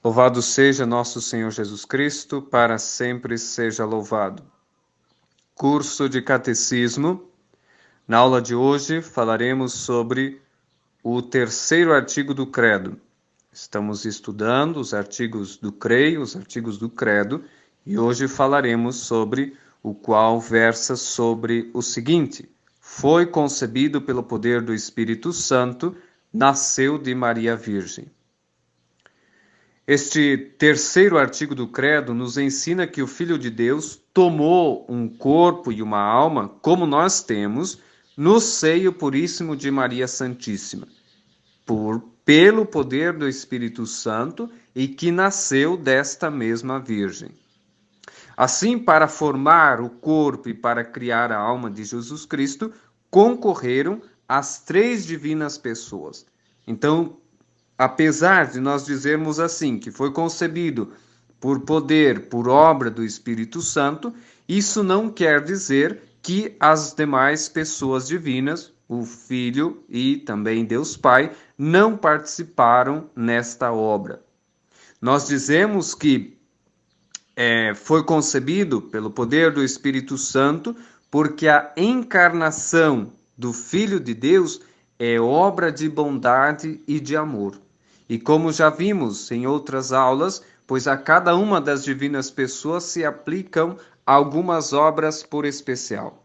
Louvado seja nosso Senhor Jesus Cristo, para sempre seja louvado. Curso de Catecismo. Na aula de hoje falaremos sobre o terceiro artigo do Credo. Estamos estudando os artigos do CREI, os artigos do Credo, e hoje falaremos sobre o qual versa sobre o seguinte: foi concebido pelo poder do Espírito Santo, nasceu de Maria Virgem. Este terceiro artigo do Credo nos ensina que o Filho de Deus tomou um corpo e uma alma, como nós temos, no seio puríssimo de Maria Santíssima, pelo poder do Espírito Santo, e que nasceu desta mesma Virgem. Assim, para formar o corpo e para criar a alma de Jesus Cristo, concorreram as três divinas pessoas. Então, apesar de nós dizermos assim, que foi concebido por poder, por obra do Espírito Santo, isso não quer dizer que as demais pessoas divinas, o Filho e também Deus Pai, não participaram nesta obra. Nós dizemos que foi concebido pelo poder do Espírito Santo, porque a encarnação do Filho de Deus é obra de bondade e de amor. E como já vimos em outras aulas, pois a cada uma das divinas pessoas se aplicam algumas obras por especial.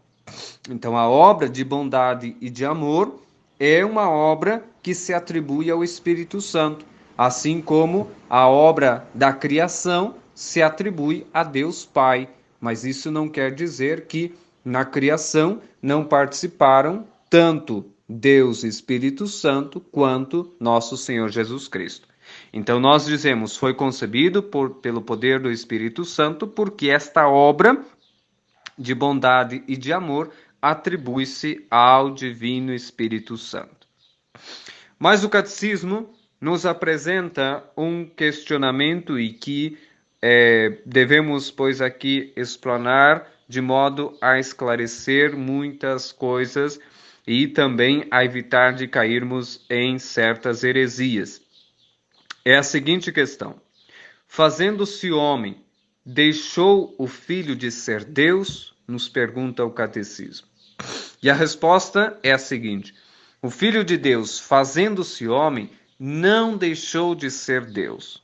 Então, a obra de bondade e de amor é uma obra que se atribui ao Espírito Santo, assim como a obra da criação se atribui a Deus Pai. Mas isso não quer dizer que na criação não participaram tanto Deus Espírito Santo quanto nosso Senhor Jesus Cristo. Então nós dizemos, foi concebido pelo poder do Espírito Santo, porque esta obra de bondade e de amor atribui-se ao Divino Espírito Santo. Mas o Catecismo nos apresenta um questionamento e que devemos, pois, aqui explanar de modo a esclarecer muitas coisas e também a evitar de cairmos em certas heresias. É a seguinte questão: fazendo-se homem, deixou o Filho de ser Deus? Nos pergunta o Catecismo. E a resposta é a seguinte: o Filho de Deus, fazendo-se homem, não deixou de ser Deus.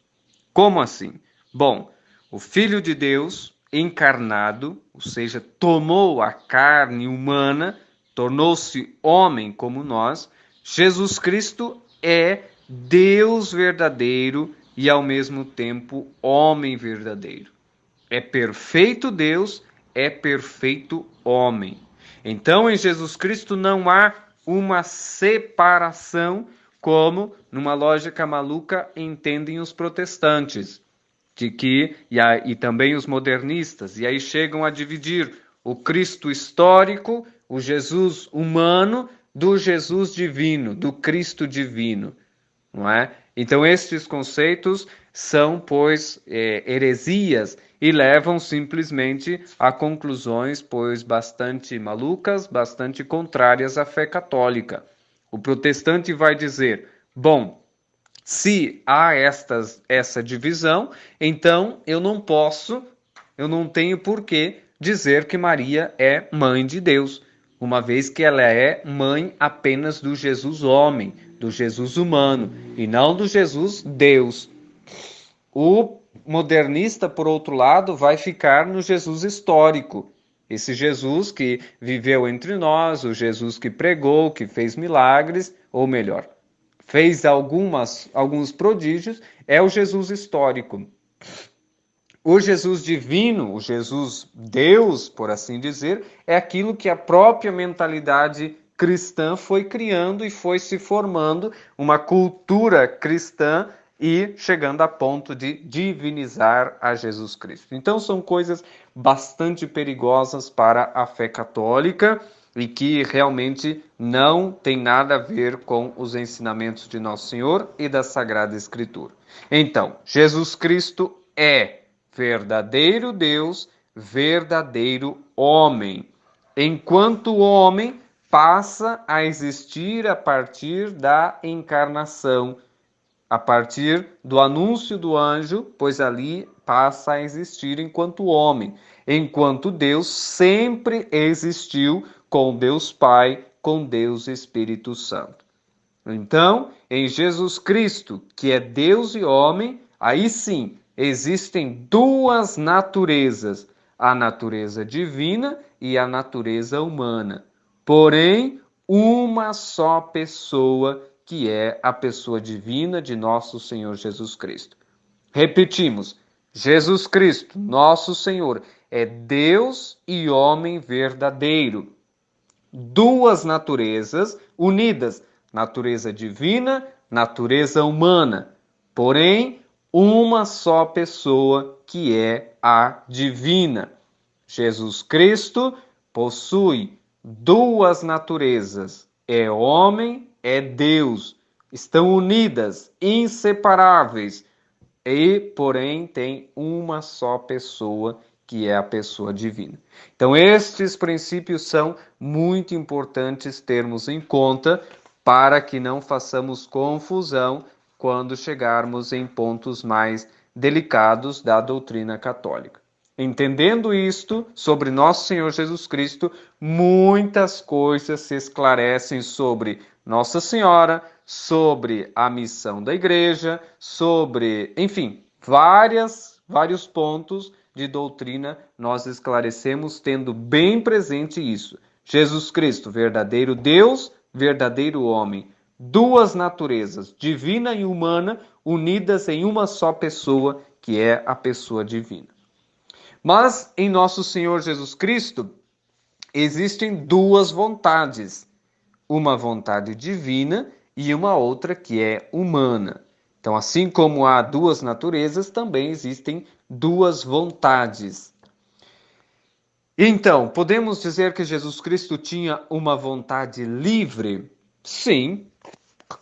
Como assim? Bom, o Filho de Deus, encarnado, ou seja, tomou a carne humana, tornou-se homem como nós. Jesus Cristo é Deus verdadeiro e, ao mesmo tempo, homem verdadeiro. É perfeito Deus, é perfeito homem. Então, em Jesus Cristo não há uma separação, como numa lógica maluca entendem os protestantes, e também os modernistas, e aí chegam a dividir o Cristo histórico, o Jesus humano, do Jesus divino, do Cristo divino, não é? Então estes conceitos são, pois, heresias e levam simplesmente a conclusões, pois, bastante malucas, bastante contrárias à fé católica. O protestante vai dizer, bom, se há essa divisão, então eu não tenho por que dizer que Maria é mãe de Deus, uma vez que ela é mãe apenas do Jesus homem, do Jesus humano, e não do Jesus Deus. O modernista, por outro lado, vai ficar no Jesus histórico. Esse Jesus que viveu entre nós, o Jesus que pregou, que fez milagres, ou melhor, fez alguns prodígios, é o Jesus histórico. O Jesus divino, o Jesus Deus, por assim dizer, é aquilo que a própria mentalidade cristã foi criando e foi se formando uma cultura cristã e chegando a ponto de divinizar a Jesus Cristo. Então são coisas bastante perigosas para a fé católica e que realmente não tem nada a ver com os ensinamentos de Nosso Senhor e da Sagrada Escritura. Então, Jesus Cristo é verdadeiro Deus, verdadeiro homem. Enquanto homem, passa a existir a partir da encarnação, a partir do anúncio do anjo, pois ali passa a existir enquanto homem, enquanto Deus sempre existiu com Deus Pai, com Deus Espírito Santo. Então, em Jesus Cristo, que é Deus e homem, aí sim existem duas naturezas, a natureza divina e a natureza humana. Porém, uma só pessoa, que é a pessoa divina de nosso Senhor Jesus Cristo. Repetimos, Jesus Cristo, nosso Senhor, é Deus e homem verdadeiro. Duas naturezas unidas, natureza divina, natureza humana. Porém, uma só pessoa, que é a divina. Jesus Cristo possui duas naturezas, é homem, é Deus, estão unidas, inseparáveis, e porém tem uma só pessoa, que é a pessoa divina. Então estes princípios são muito importantes termos em conta para que não façamos confusão quando chegarmos em pontos mais delicados da doutrina católica. Entendendo isto sobre nosso Senhor Jesus Cristo, muitas coisas se esclarecem sobre Nossa Senhora, sobre a missão da igreja, sobre, enfim, vários pontos de doutrina nós esclarecemos tendo bem presente isso. Jesus Cristo, verdadeiro Deus, verdadeiro homem. Duas naturezas, divina e humana, unidas em uma só pessoa, que é a pessoa divina. Mas em nosso Senhor Jesus Cristo existem duas vontades, uma vontade divina e uma outra que é humana. Então, assim como há duas naturezas, também existem duas vontades. Então, podemos dizer que Jesus Cristo tinha uma vontade livre? Sim,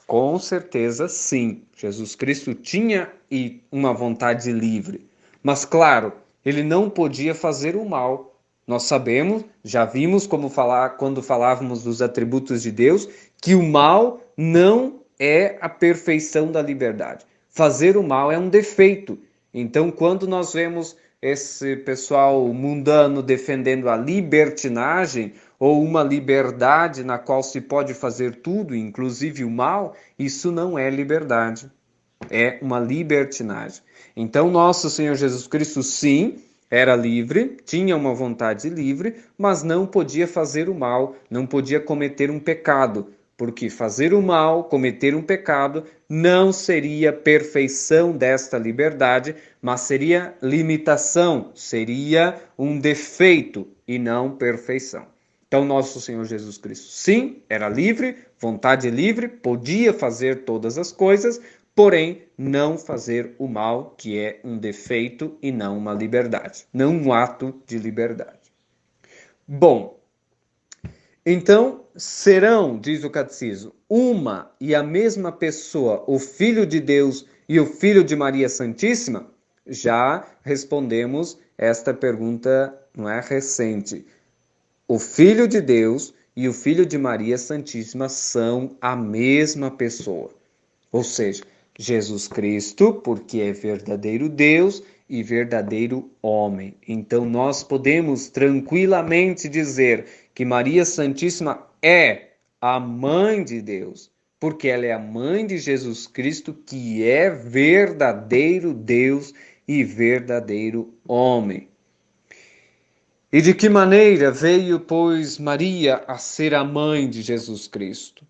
com certeza sim. Jesus Cristo tinha uma vontade livre. Mas, claro, ele não podia fazer o mal. Nós sabemos, já vimos quando falávamos dos atributos de Deus, que o mal não é a perfeição da liberdade. Fazer o mal é um defeito. Então, quando nós vemos esse pessoal mundano defendendo a libertinagem ou uma liberdade na qual se pode fazer tudo, inclusive o mal, isso não é liberdade. É uma libertinagem. Então, nosso Senhor Jesus Cristo, sim, era livre, tinha uma vontade livre, mas não podia fazer o mal, não podia cometer um pecado, porque fazer o mal, cometer um pecado, não seria perfeição desta liberdade, mas seria limitação, seria um defeito e não perfeição. Então, nosso Senhor Jesus Cristo, sim, era livre, vontade livre, podia fazer todas as coisas, porém, não fazer o mal, que é um defeito e não uma liberdade, não um ato de liberdade. Bom, então serão, diz o catecismo, uma e a mesma pessoa, o Filho de Deus e o Filho de Maria Santíssima? Já respondemos esta pergunta, não é recente. O Filho de Deus e o Filho de Maria Santíssima são a mesma pessoa. Ou seja, Jesus Cristo, porque é verdadeiro Deus e verdadeiro homem. Então nós podemos tranquilamente dizer que Maria Santíssima é a mãe de Deus, porque ela é a mãe de Jesus Cristo, que é verdadeiro Deus e verdadeiro homem. E de que maneira veio, pois, Maria a ser a mãe de Jesus Cristo?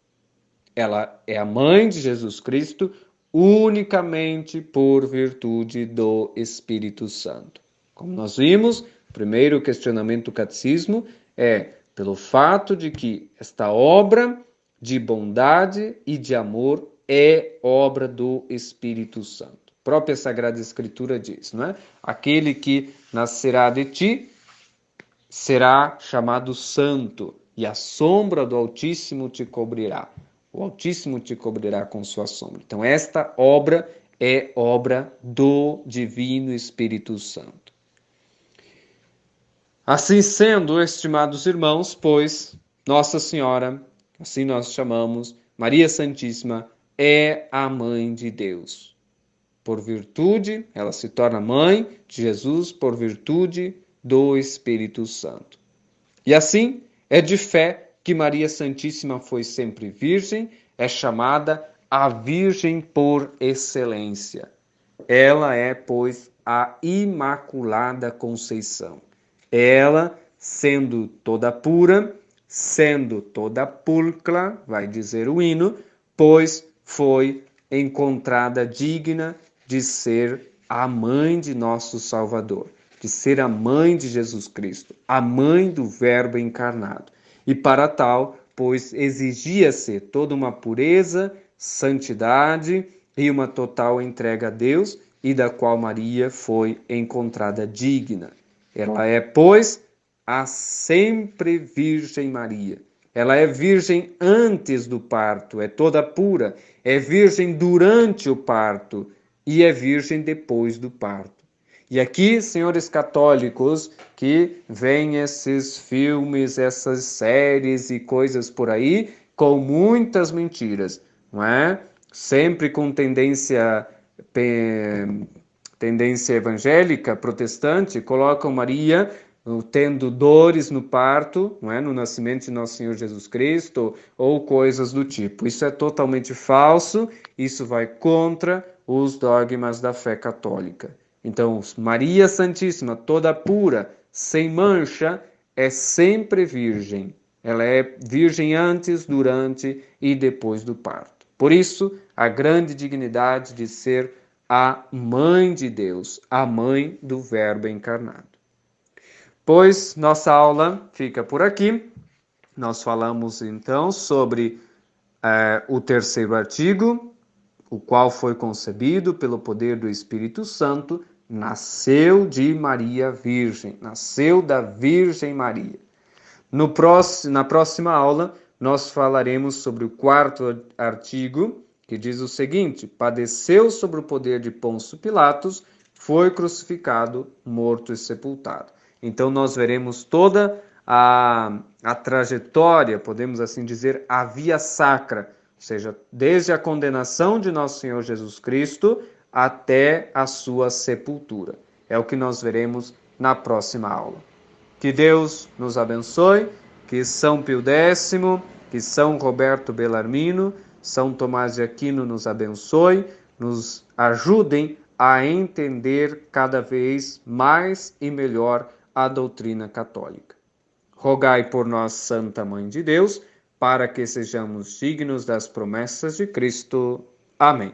Ela é a mãe de Jesus Cristo unicamente por virtude do Espírito Santo. Como nós vimos, o primeiro questionamento do catecismo é pelo fato de que esta obra de bondade e de amor é obra do Espírito Santo. A própria Sagrada Escritura diz, não é? Aquele que nascerá de ti será chamado santo, e a sombra do Altíssimo te cobrirá. O Altíssimo te cobrirá com sua sombra. Então, esta obra é obra do Divino Espírito Santo. Assim sendo, estimados irmãos, pois Nossa Senhora, assim nós chamamos, Maria Santíssima, é a mãe de Deus. Por virtude, ela se torna mãe de Jesus por virtude do Espírito Santo. E assim, é de fé que Maria Santíssima foi sempre virgem, é chamada a Virgem por excelência. Ela é, pois, a Imaculada Conceição. Ela, sendo toda pura, sendo toda pulcra, vai dizer o hino, pois foi encontrada digna de ser a mãe de nosso Salvador, de ser a mãe de Jesus Cristo, a mãe do Verbo encarnado. E para tal, pois exigia-se toda uma pureza, santidade e uma total entrega a Deus, e da qual Maria foi encontrada digna. Ela é, pois, a sempre Virgem Maria. Ela é virgem antes do parto, é toda pura, é virgem durante o parto e é virgem depois do parto. E aqui, senhores católicos, que veem esses filmes, essas séries e coisas por aí, com muitas mentiras, não é? Sempre com tendência evangélica, protestante, colocam Maria tendo dores no parto, não é? No nascimento de Nosso Senhor Jesus Cristo, ou coisas do tipo. Isso é totalmente falso, isso vai contra os dogmas da fé católica. Então, Maria Santíssima, toda pura, sem mancha, é sempre virgem. Ela é virgem antes, durante e depois do parto. Por isso, a grande dignidade de ser a mãe de Deus, a mãe do Verbo encarnado. Pois nossa aula fica por aqui. Nós falamos então sobre o terceiro artigo, o qual foi concebido pelo poder do Espírito Santo, nasceu de Maria Virgem, nasceu da Virgem Maria. Na próxima aula, nós falaremos sobre o quarto artigo, que diz o seguinte: padeceu sob o poder de Pôncio Pilatos, foi crucificado, morto e sepultado. Então, nós veremos toda a trajetória, podemos assim dizer, a via sacra, ou seja, desde a condenação de Nosso Senhor Jesus Cristo até a sua sepultura. É o que nós veremos na próxima aula. Que Deus nos abençoe, que São Pio X, que São Roberto Bellarmino, São Tomás de Aquino nos abençoe, nos ajudem a entender cada vez mais e melhor a doutrina católica. Rogai por nós, Santa Mãe de Deus, para que sejamos dignos das promessas de Cristo. Amém.